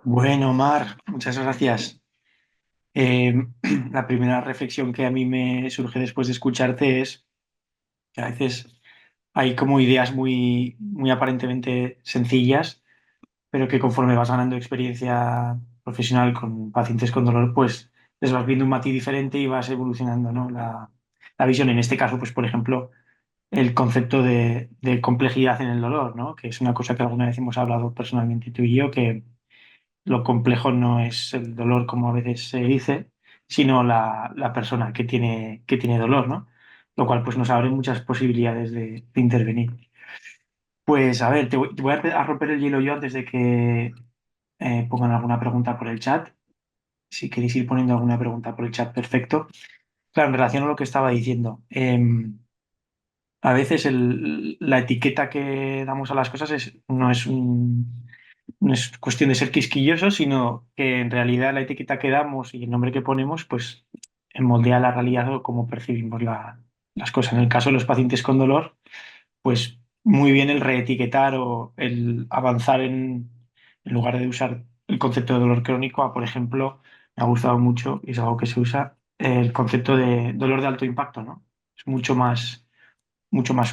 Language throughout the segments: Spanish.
Bueno, Mar, muchas gracias. Eh, la primera reflexión que a mí me surge después de escucharte es que a veces hay como ideas muy aparentemente sencillas, pero que conforme vas ganando experiencia profesional con pacientes con dolor, pues les vas viendo un matiz diferente y vas evolucionando, ¿no? La visión, en este caso, pues por ejemplo, el concepto de complejidad en el dolor, ¿no? Que es una cosa que alguna vez hemos hablado personalmente tú y yo, que lo complejo no es el dolor, como a veces se dice, sino la persona que tiene dolor, ¿no? Lo cual pues nos abre muchas posibilidades de intervenir. Pues a ver, te voy a romper el hielo yo antes de que pongan alguna pregunta por el chat. Si queréis ir poniendo alguna pregunta por el chat, perfecto. Claro, en relación a lo que estaba diciendo, a veces la etiqueta que damos a las cosas no es cuestión de ser quisquilloso, sino que en realidad la etiqueta que damos y el nombre que ponemos, pues moldea la realidad o cómo percibimos las cosas. En el caso de los pacientes con dolor, pues muy bien el reetiquetar o el avanzar en lugar de usar el concepto de dolor crónico, a, por ejemplo, me ha gustado mucho y es algo que se usa, el concepto de dolor de alto impacto, ¿no? Es mucho más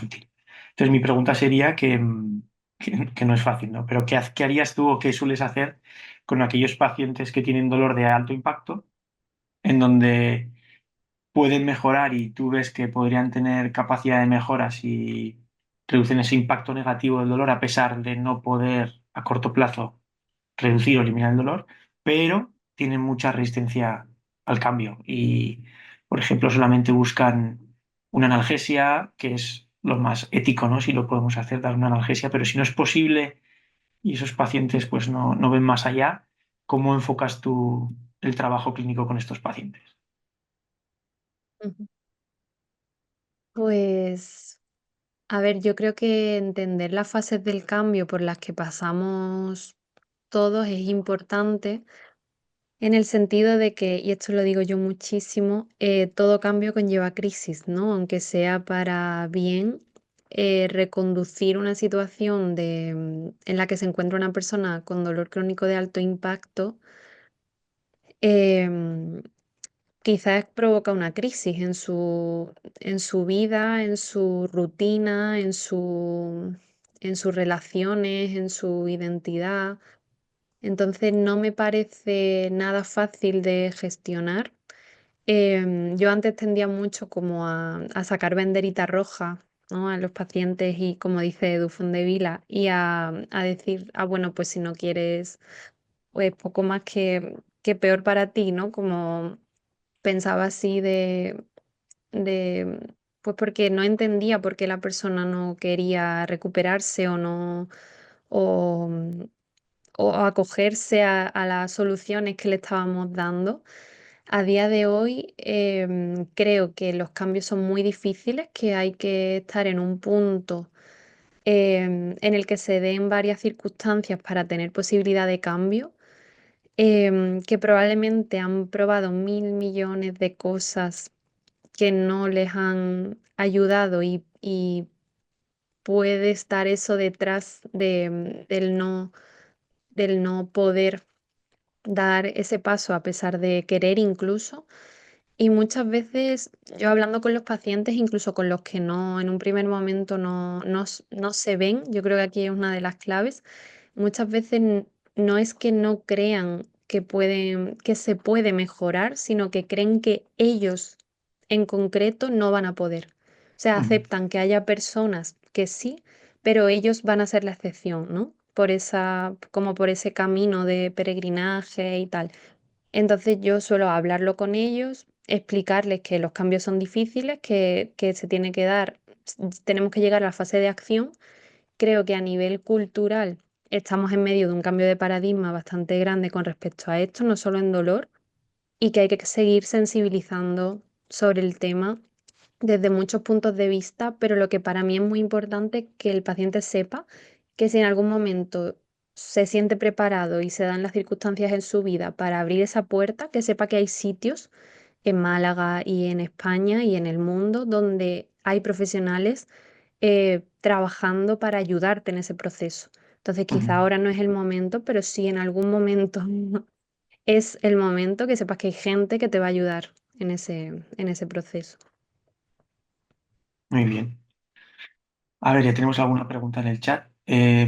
útil. Entonces, mi pregunta sería que no es fácil, ¿no? Pero qué harías tú o qué sueles hacer con aquellos pacientes que tienen dolor de alto impacto, en donde pueden mejorar y tú ves que podrían tener capacidad de mejora si reducen ese impacto negativo del dolor, a pesar de no poder a corto plazo reducir o eliminar el dolor, pero tienen mucha resistencia al cambio y, por ejemplo, solamente buscan una analgesia, que es lo más ético, ¿no? Si lo podemos hacer, dar una analgesia, pero si no es posible y esos pacientes pues no ven más allá, ¿cómo enfocas tú el trabajo clínico con estos pacientes? Ujú. Pues, a ver, yo creo que entender las fases del cambio por las que pasamos todos es importante en el sentido de que, y esto lo digo yo muchísimo, todo cambio conlleva crisis, ¿no? Aunque sea para bien, reconducir una situación en la que se encuentra una persona con dolor crónico de alto impacto, em, quizás provoca una crisis en su vida, en su rutina, en sus relaciones, en su identidad. Entonces no me parece nada fácil de gestionar. Yo antes tendía mucho como a sacar banderita roja, ¿no? A los pacientes y, como dice Dufondevila, y a decir, ah, bueno, pues si no quieres, pues poco más que peor para ti, ¿no? Como pensaba así de, pues porque no entendía por qué la persona no quería recuperarse o no, o, o acogerse a las soluciones que le estábamos dando. A día de hoy, creo que los cambios son muy difíciles, que hay que estar en un punto en el que se den varias circunstancias para tener posibilidad de cambio, que probablemente han probado mil millones de cosas que no les han ayudado y puede estar eso detrás del no poder dar ese paso a pesar de querer incluso. Y muchas veces yo hablando con los pacientes, incluso con los que no, en un primer momento no se ven, yo creo que aquí es una de las claves. Muchas veces no es que no crean que se puede mejorar, sino que creen que ellos en concreto no van a poder. O sea, Mm. aceptan que haya personas que sí, pero ellos van a ser la excepción, ¿no? Como por ese camino de peregrinaje y tal. Entonces yo suelo hablarlo con ellos, explicarles que los cambios son difíciles, que se tiene que dar, tenemos que llegar a la fase de acción. Creo que a nivel cultural estamos en medio de un cambio de paradigma bastante grande con respecto a esto, no solo en dolor, y que hay que seguir sensibilizando sobre el tema desde muchos puntos de vista, pero lo que para mí es muy importante es que el paciente sepa que si en algún momento se siente preparado y se dan las circunstancias en su vida para abrir esa puerta, que sepa que hay sitios en Málaga y en España y en el mundo donde hay profesionales trabajando para ayudarte en ese proceso. Entonces, Ujú. quizá ahora no es el momento, pero sí en algún momento es el momento que sepas que hay gente que te va a ayudar en ese proceso. Muy bien. A ver, ya tenemos alguna pregunta en el chat.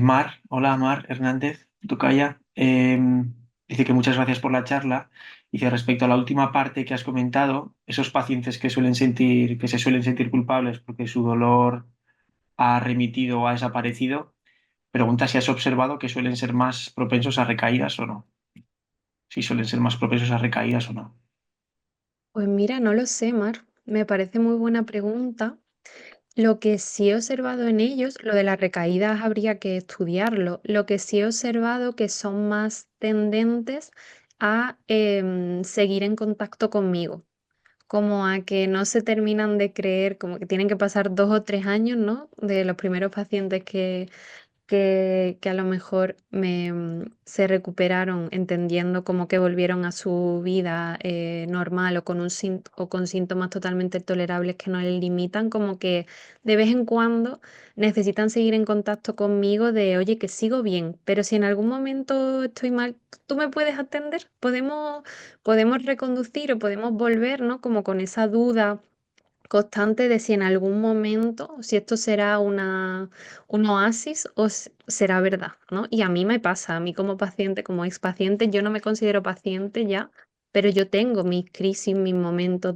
Mar, hola Mar Hernández, Tucaya. Dice que muchas gracias por la charla. Dice, respecto a la última parte que has comentado, esos pacientes que suelen sentir, que se suelen sentir culpables porque su dolor ha remitido o ha desaparecido, pregunta si has observado que suelen ser más propensos a recaídas o no. Si suelen ser más propensos a recaídas o no. Pues mira, no lo sé, Mar. Me parece muy buena pregunta. Lo que sí he observado en ellos, lo de las recaídas habría que estudiarlo. Lo que sí he observado que son más tendentes a seguir en contacto conmigo, como a que no se terminan de creer, como que tienen que pasar 2 o 3 años, ¿no? De los primeros pacientes que a lo mejor se recuperaron entendiendo como que volvieron a su vida normal o con o con síntomas totalmente tolerables que no les limitan, como que de vez en cuando necesitan seguir en contacto conmigo de, oye, que sigo bien, pero si en algún momento estoy mal, ¿tú me puedes atender? Podemos reconducir o podemos volver, ¿no? Como con esa duda constante de si en algún momento, si esto será un oasis o será verdad, ¿no? Y a mí me pasa, a mí como paciente, como ex paciente, yo no me considero paciente ya, pero yo tengo mis crisis, mis momentos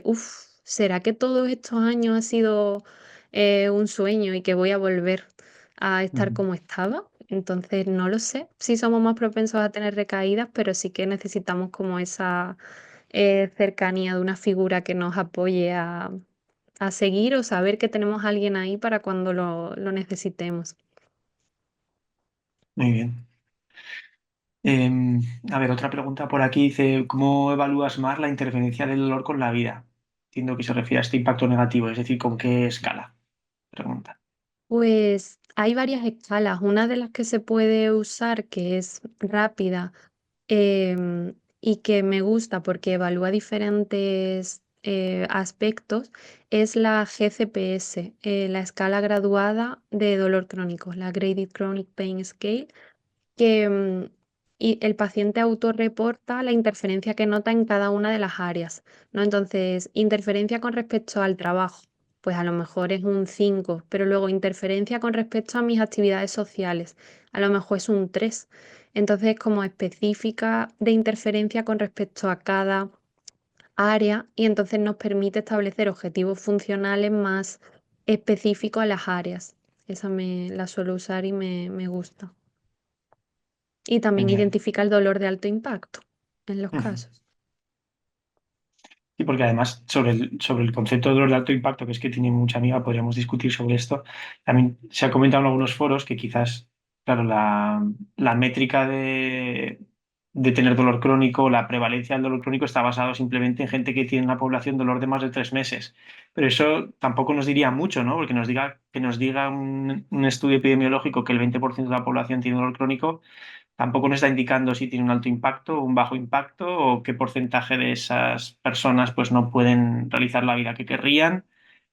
uff, ¿será que todos estos años ha sido un sueño y que voy a volver a estar Ujú. como estaba? Entonces, no lo sé. Sí somos más propensos a tener recaídas, pero sí que necesitamos como esa cercanía de una figura que nos apoye a seguir o saber que tenemos a alguien ahí para cuando lo necesitemos. Muy bien. Em, a ver, otra pregunta por aquí dice, ¿cómo evalúas más la interferencia del dolor con la vida? Entiendo que se refiere a este impacto negativo, es decir, ¿con qué escala? Pregunta. Pues hay varias escalas. Una de las que se puede usar, que es rápida, y que me gusta porque evalúa diferentes aspectos, es la GCPS, la escala graduada de dolor crónico, la Graded Chronic Pain Scale, que y el paciente autorreporta la interferencia que nota en cada una de las áreas, ¿no? Entonces, interferencia con respecto al trabajo, pues a lo mejor es un 5, pero luego interferencia con respecto a mis actividades sociales, a lo mejor es un 3. Entonces, como específica de interferencia con respecto a cada área y entonces nos permite establecer objetivos funcionales más específicos a las áreas. Esa la suelo usar y me gusta. Y también Genial. identifica el dolor de alto impacto en los Ujú. casos. Y porque además sobre el concepto de dolor de alto impacto, que es que tiene mucha amiga, podríamos discutir sobre esto. También se ha comentado en algunos foros que quizás, claro, la métrica de tener dolor crónico, la prevalencia del dolor crónico está basado simplemente en gente que tiene en la población dolor de más de 3 meses. Pero eso tampoco nos diría mucho, ¿no? Porque que nos diga un estudio epidemiológico que el 20% de la población tiene dolor crónico tampoco nos está indicando si tiene un alto impacto o un bajo impacto o qué porcentaje de esas personas pues no pueden realizar la vida que querrían,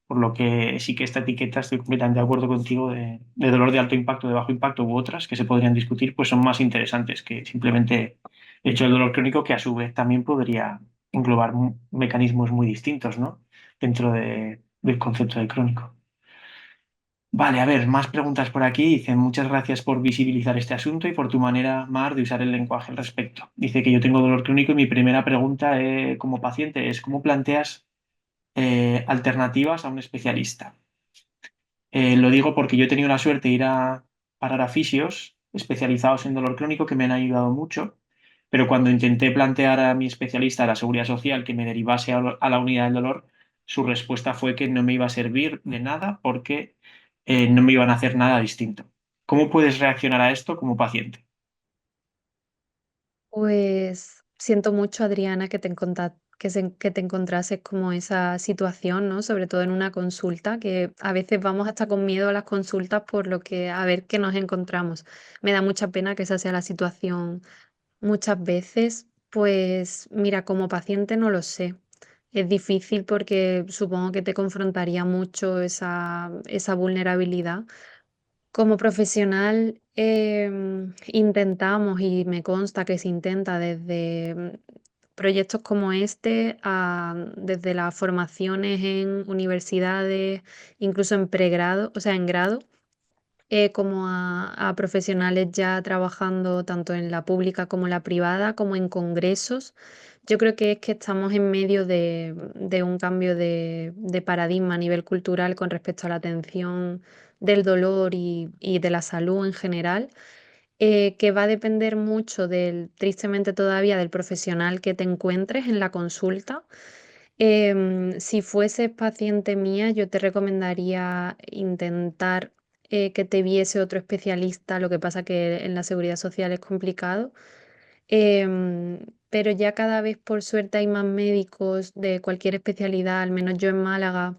por lo que sí que esta etiqueta estoy completamente de acuerdo contigo de dolor de alto impacto, de bajo impacto u otras que se podrían discutir, pues son más interesantes que simplemente el hecho del dolor crónico que a su vez también podría englobar mecanismos muy distintos, ¿no? Dentro del concepto de crónico. Vale, a ver, más preguntas por aquí. Dicen, muchas gracias por visibilizar este asunto y por tu manera, Mar, de usar el lenguaje al respecto. Dice que yo tengo dolor crónico y mi primera pregunta como paciente es, ¿cómo planteas alternativas a un especialista? Lo digo porque yo he tenido la suerte de ir a parar a fisios especializados en dolor crónico que me han ayudado mucho, pero cuando intenté plantear a mi especialista de la Seguridad Social que me derivase a la unidad del dolor, su respuesta fue que no me iba a servir de nada porque no me iban a hacer nada distinto. ¿Cómo puedes reaccionar a esto como paciente? Pues siento mucho, Adriana, que te encontrases como esa situación, ¿no? Sobre todo en una consulta, que a veces vamos hasta con miedo a las consultas por lo que a ver qué nos encontramos. Me da mucha pena que esa sea la situación muchas veces. Pues mira, como paciente no lo sé. Es difícil porque supongo que te confrontaría mucho esa vulnerabilidad. Como profesional, intentamos y me consta que se intenta desde proyectos como este, desde las formaciones en universidades, incluso en pregrado, o sea, en grado, como a profesionales ya trabajando tanto en la pública como en la privada, como en congresos. Yo creo que es que estamos en medio de un cambio de paradigma a nivel cultural con respecto a la atención del dolor y de la salud en general, que va a depender mucho tristemente todavía, del profesional que te encuentres en la consulta. Si fueses paciente mía, yo te recomendaría intentar que te viese otro especialista. Lo que pasa que en la seguridad social es complicado. Pero ya cada vez, por suerte, hay más médicos de cualquier especialidad, al menos yo en Málaga.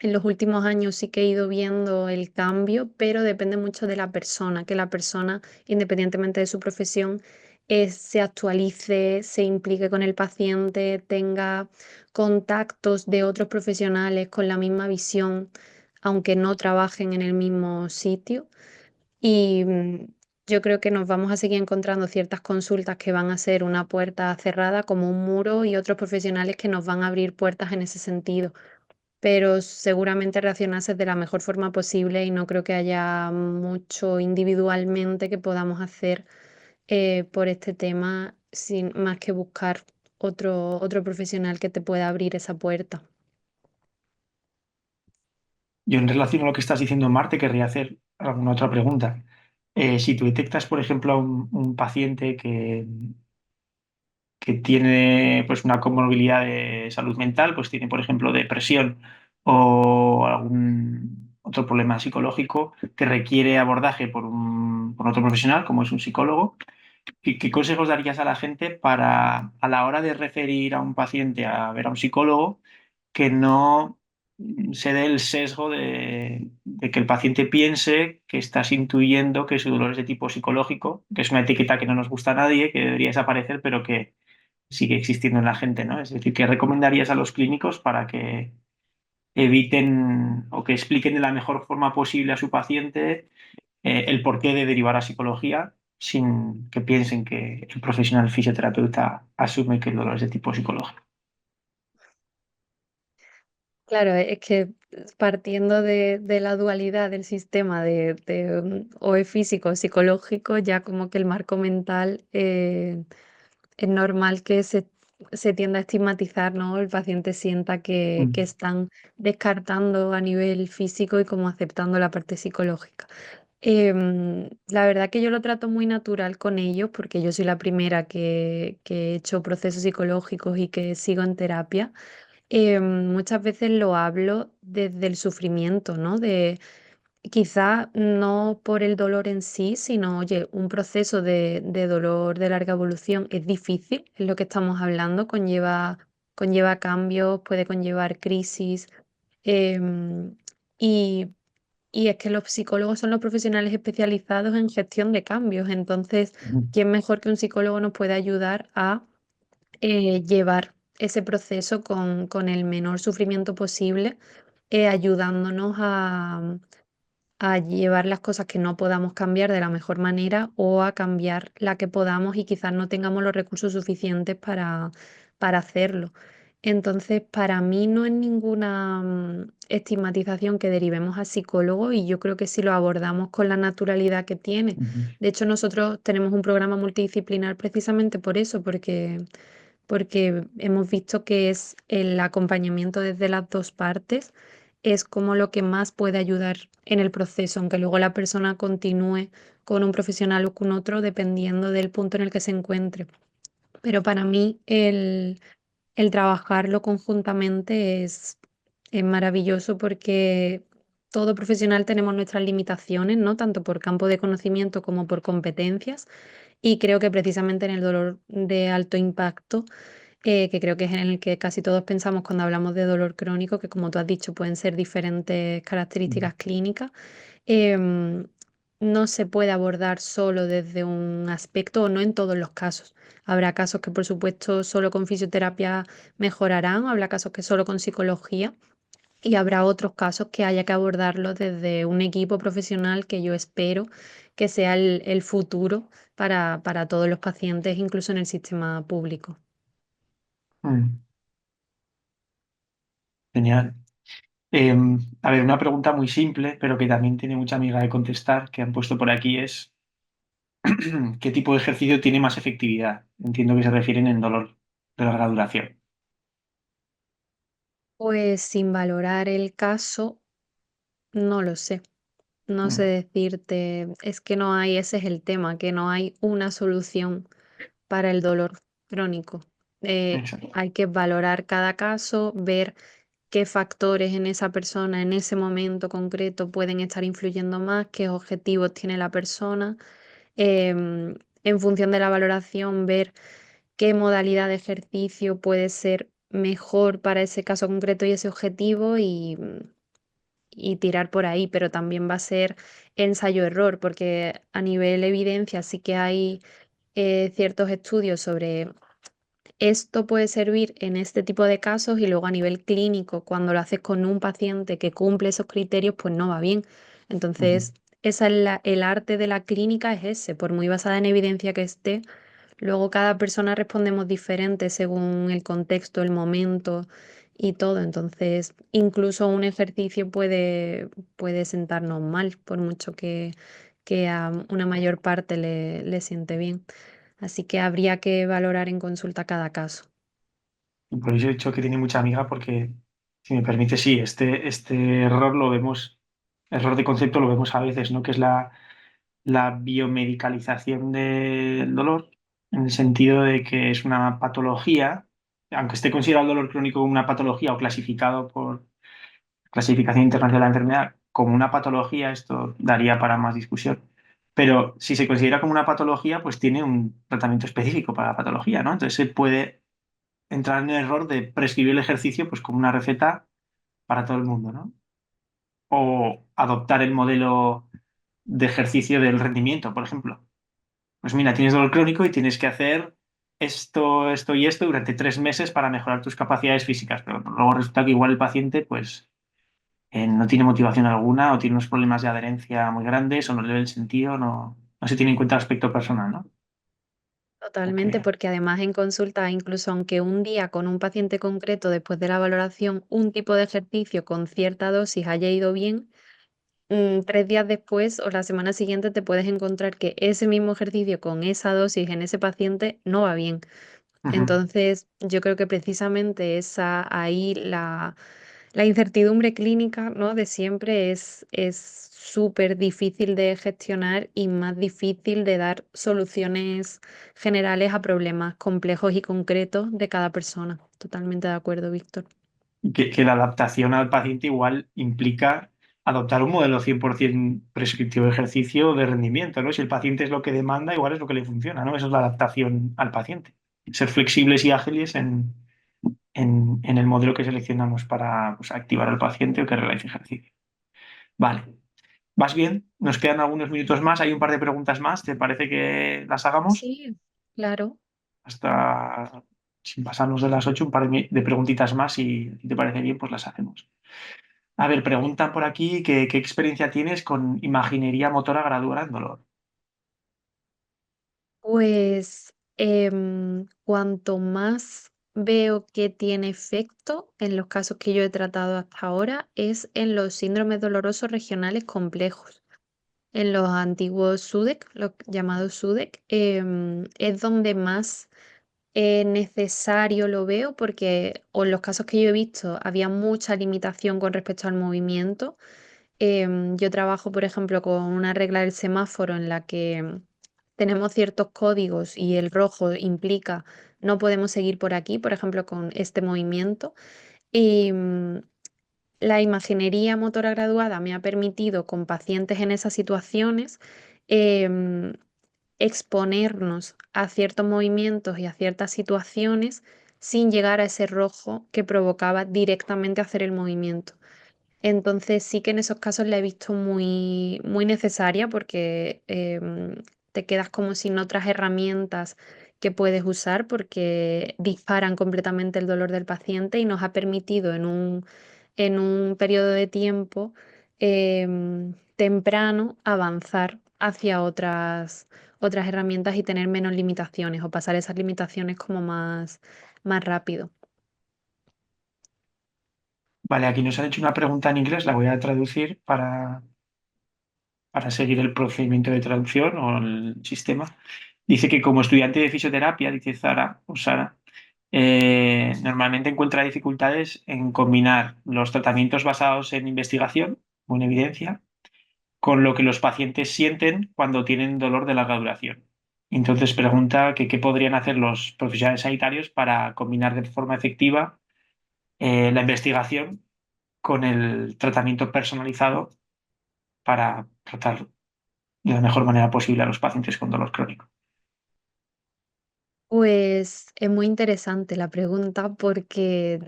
En los últimos años sí que he ido viendo el cambio, pero depende mucho de la persona, que la persona, independientemente de su profesión, se actualice, se implique con el paciente, tenga contactos de otros profesionales con la misma visión, aunque no trabajen en el mismo sitio. Y yo creo que nos vamos a seguir encontrando ciertas consultas que van a ser una puerta cerrada como un muro y otros profesionales que nos van a abrir puertas en ese sentido, pero seguramente reaccionases de la mejor forma posible y no creo que haya mucho individualmente que podamos hacer por este tema sin más que buscar otro profesional que te pueda abrir esa puerta. Yo en relación a lo que estás diciendo, Mar, te querría hacer alguna otra pregunta. Si tú detectas, por ejemplo, a un paciente que tiene pues, una comorbilidad de salud mental, pues tiene, por ejemplo, depresión o algún otro problema psicológico que requiere abordaje por otro profesional, como es un psicólogo, ¿qué consejos darías a la gente para, a la hora de referir a un paciente a ver a un psicólogo, que no se dé el sesgo de que el paciente piense que estás intuyendo que su dolor es de tipo psicológico, que es una etiqueta que no nos gusta a nadie, que debería desaparecer, pero que sigue existiendo en la gente, ¿no? Es decir, ¿qué recomendarías a los clínicos para que eviten o que expliquen de la mejor forma posible a su paciente el porqué de derivar a psicología sin que piensen que el profesional fisioterapeuta asume que el dolor es de tipo psicológico? Claro, es que partiendo de la dualidad del sistema o es físico o psicológico, ya como que el marco mental es normal que se tienda a estigmatizar, ¿no? El paciente sienta que Mm, están descartando a nivel físico y como aceptando la parte psicológica. La verdad que yo lo trato muy natural con ellos porque yo soy la primera que he hecho procesos psicológicos y que sigo en terapia. Muchas veces lo hablo desde el sufrimiento, ¿no? Quizá no por el dolor en sí, sino, oye, un proceso de dolor de larga evolución es difícil, es lo que estamos hablando, conlleva cambios, puede conllevar crisis. em, y, y es que los psicólogos son los profesionales especializados en gestión de cambios, entonces, mm, ¿quién mejor que un psicólogo nos puede ayudar a llevar ese proceso con el menor sufrimiento posible, ayudándonos a llevar las cosas que no podamos cambiar de la mejor manera o a cambiar la que podamos y quizás no tengamos los recursos suficientes para hacerlo. Entonces, para mí no es ninguna estigmatización que derivemos a psicólogos y yo creo que si lo abordamos con la naturalidad que tiene. mm, De hecho, nosotros tenemos un programa multidisciplinar precisamente por eso, porque hemos visto que es el acompañamiento desde las dos partes, es como lo que más puede ayudar en el proceso, aunque luego la persona continúe con un profesional o con otro, dependiendo del punto en el que se encuentre. Pero para mí el trabajarlo conjuntamente es maravilloso porque todo profesional tenemos nuestras limitaciones, ¿no? Tanto por campo de conocimiento como por competencias. Y creo que precisamente en el dolor de alto impacto, que creo que es en el que casi todos pensamos cuando hablamos de dolor crónico, que como tú has dicho pueden ser diferentes mm, características clínicas, em, no se puede abordar solo desde un aspecto o no en todos los casos. Habrá casos que por supuesto solo con fisioterapia mejorarán, habrá casos que solo con psicología, y habrá otros casos que haya que abordarlos desde un equipo profesional que yo espero que sea el futuro para todos los pacientes, incluso en el sistema público. Mm, genial. A ver, una pregunta muy simple, pero que también tiene mucha amiga de contestar, que han puesto por aquí es ¿qué tipo de ejercicio tiene más efectividad? Entiendo que se refieren en dolor de larga duración. Pues sin valorar el caso, no lo sé. No sé Mm, decirte, es que no hay, ese es el tema, que no hay una solución para el dolor crónico. exacto. Hay que valorar cada caso, ver qué factores en esa persona en ese momento concreto pueden estar influyendo más, qué objetivos tiene la persona. En función de la valoración, ver qué modalidad de ejercicio puede ser mejor para ese caso concreto y ese objetivo y tirar por ahí, pero también va a ser ensayo-error, porque a nivel evidencia sí que hay ciertos estudios sobre esto puede servir en este tipo de casos y luego a nivel clínico, cuando lo haces con un paciente que cumple esos criterios, pues no va bien. Ujú. Entonces, esa es el arte de la clínica es ese, por muy basada en evidencia que esté, luego cada persona respondemos diferente según el contexto, el momento y todo. Entonces, incluso un ejercicio puede sentarnos mal, por mucho que a una mayor parte le siente bien. Así que habría que valorar en consulta cada caso. Y por eso he dicho que tiene mucha amiga, porque, si me permite, sí, este error lo vemos, error de concepto lo vemos a veces, ¿no? Que es la biomedicalización del dolor, en el sentido de que es una patología, aunque esté considerado el dolor crónico como una patología o clasificado por Clasificación Internacional de la Enfermedad como una patología, esto daría para más discusión. Pero si se considera como una patología, pues tiene un tratamiento específico para la patología, ¿no? Entonces se puede entrar en el error de prescribir el ejercicio pues como una receta para todo el mundo, ¿no? O adoptar el modelo de ejercicio del rendimiento, por ejemplo. Pues mira, tienes dolor crónico y tienes que hacer esto y esto durante 3 meses para mejorar tus capacidades físicas, pero luego resulta que igual el paciente, pues no tiene motivación alguna o tiene unos problemas de adherencia muy grandes o no le ve el sentido, no se tiene en cuenta el aspecto personal, ¿no? O Totalmente, que- porque además en consulta, incluso aunque un día con un paciente concreto, después de la valoración, un tipo de ejercicio con cierta dosis haya ido bien, 3 días después o la semana siguiente te puedes encontrar que ese mismo ejercicio con esa dosis en ese paciente no va bien. Ujú. Entonces, yo creo que precisamente esa ahí la incertidumbre clínica, ¿no? De siempre es súper difícil de gestionar y más difícil de dar soluciones generales a problemas complejos y concretos de cada persona. Totalmente de acuerdo, Víctor. Que la adaptación al paciente igual implica adoptar un modelo 100% prescriptivo de ejercicio de rendimiento, ¿no? Si el paciente es lo que demanda, igual es lo que le funciona, ¿no? Esa es la adaptación al paciente. Ser flexibles y ágiles en el modelo que seleccionamos para pues, activar al paciente o que realice ejercicio. Vale. ¿Vas bien? Nos quedan algunos minutos más. Hay un par de preguntas más. ¿Te parece que las hagamos? Sí, claro. Hasta, sin pasarnos de las 8, un par de preguntitas más. Y si te parece bien, pues las hacemos. A ver, preguntan por aquí qué experiencia tienes con imaginería motora graduada en dolor. Pues cuanto más veo que tiene efecto en los casos que yo he tratado hasta ahora es en los síndromes dolorosos regionales complejos. En los antiguos SUDEC, los llamados SUDEC, es donde más necesario lo veo porque o en los casos que yo he visto había mucha limitación con respecto al movimiento. Yo trabajo, por ejemplo, con una regla del semáforo en la que tenemos ciertos códigos y el rojo implica no podemos seguir por aquí, por ejemplo, con este movimiento. Y la imaginería motora graduada me ha permitido con pacientes en esas situaciones em, exponernos a ciertos movimientos y a ciertas situaciones sin llegar a ese rojo que provocaba directamente hacer el movimiento. Entonces sí que en esos casos la he visto muy, muy necesaria porque te quedas como sin otras herramientas que puedes usar porque disparan completamente el dolor del paciente y nos ha permitido en un periodo de tiempo temprano avanzar hacia otras herramientas y tener menos limitaciones o pasar esas limitaciones como más rápido. Vale, aquí nos han hecho una pregunta en inglés, la voy a traducir para seguir el procedimiento de traducción o el sistema. Dice que como estudiante de fisioterapia, dice Zara o Sara, normalmente encuentra dificultades en combinar los tratamientos basados en investigación o en evidencia con lo que los pacientes sienten cuando tienen dolor de larga duración. Entonces pregunta que qué podrían hacer los profesionales sanitarios para combinar de forma efectiva la investigación con el tratamiento personalizado para tratar de la mejor manera posible a los pacientes con dolor crónico. Pues es muy interesante la pregunta porque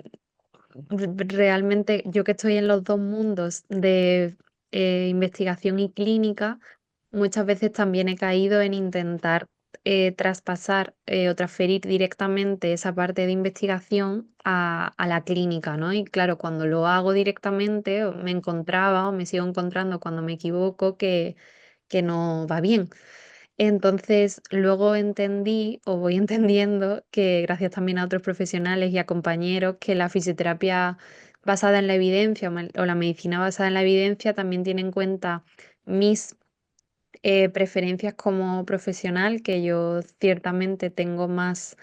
realmente yo que estoy en los dos mundos de investigación y clínica, muchas veces también he caído en intentar traspasar o transferir directamente esa parte de investigación a la clínica, ¿no? Y claro, cuando lo hago directamente, me encontraba o me sigo encontrando cuando me equivoco que no va bien. Entonces, luego entendí, o voy entendiendo, que gracias también a otros profesionales y a compañeros, que la fisioterapia basada en la evidencia o la medicina basada en la evidencia también tiene en cuenta mis preferencias como profesional, que yo ciertamente tengo más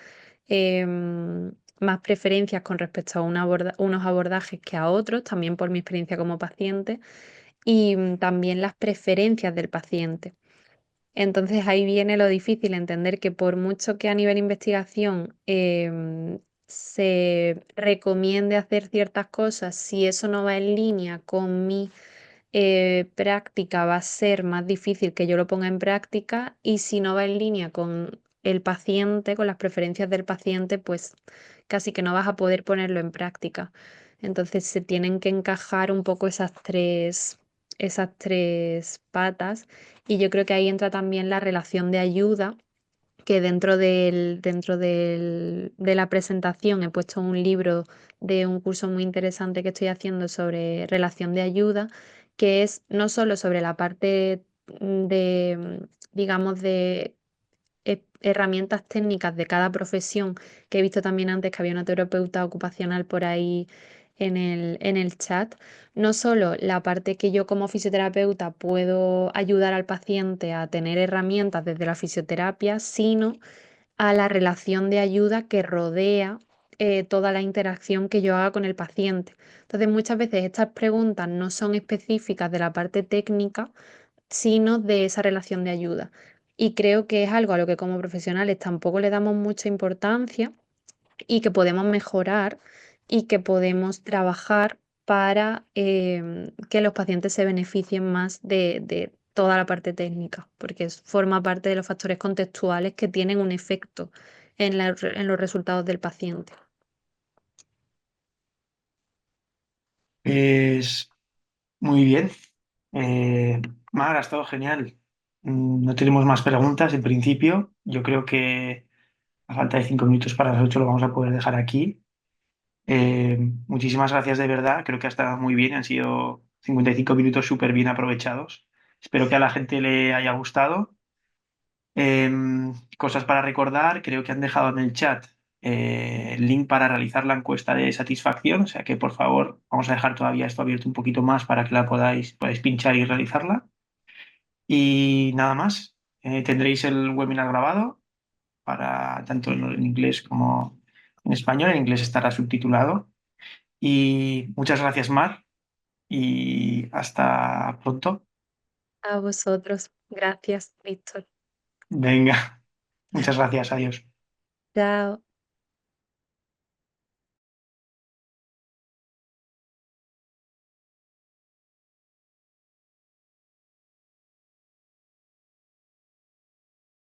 preferencias con respecto a unos abordajes que a otros, también por mi experiencia como paciente, y también las preferencias del paciente. Entonces ahí viene lo difícil, entender que por mucho que a nivel investigación se recomiende hacer ciertas cosas, si eso no va en línea con mi práctica, va a ser más difícil que yo lo ponga en práctica y si no va en línea con el paciente, con las preferencias del paciente, pues casi que no vas a poder ponerlo en práctica. Entonces se tienen que encajar un poco esas tres patas y yo creo que ahí entra también la relación de ayuda, que de la presentación he puesto un libro de un curso muy interesante que estoy haciendo sobre relación de ayuda, que es no solo sobre la parte digamos, de herramientas técnicas de cada profesión, que he visto también antes que había una terapeuta ocupacional por ahí en el chat, no solo la parte que yo como fisioterapeuta puedo ayudar al paciente a tener herramientas desde la fisioterapia, sino a la relación de ayuda que rodea toda la interacción que yo haga con el paciente. Entonces, muchas veces estas preguntas no son específicas de la parte técnica, sino de esa relación de ayuda. Y creo que es algo a lo que como profesionales tampoco le damos mucha importancia y que podemos mejorar y que podemos trabajar para que los pacientes se beneficien más de toda la parte técnica, porque forma parte de los factores contextuales que tienen un efecto en los resultados del paciente. Es muy bien. Eh, Mar, ha estado genial. No tenemos más preguntas en principio. Yo creo que a falta de 5 minutos para las 8 lo vamos a poder dejar aquí. Muchísimas gracias de verdad. Creo que ha estado muy bien. Han sido 55 minutos súper bien aprovechados. Espero que a la gente le haya gustado. Cosas para recordar. Creo que han dejado en el chat el link para realizar la encuesta de satisfacción. O sea que por favor, vamos a dejar todavía esto abierto un poquito más para que la podáis pinchar y realizarla. Y nada más. Tendréis el webinar grabado para tanto en inglés como en español. En inglés estará subtitulado. Y muchas gracias, Mar, y hasta pronto. A vosotros. Gracias, Víctor. Venga, muchas gracias, adiós. Chao.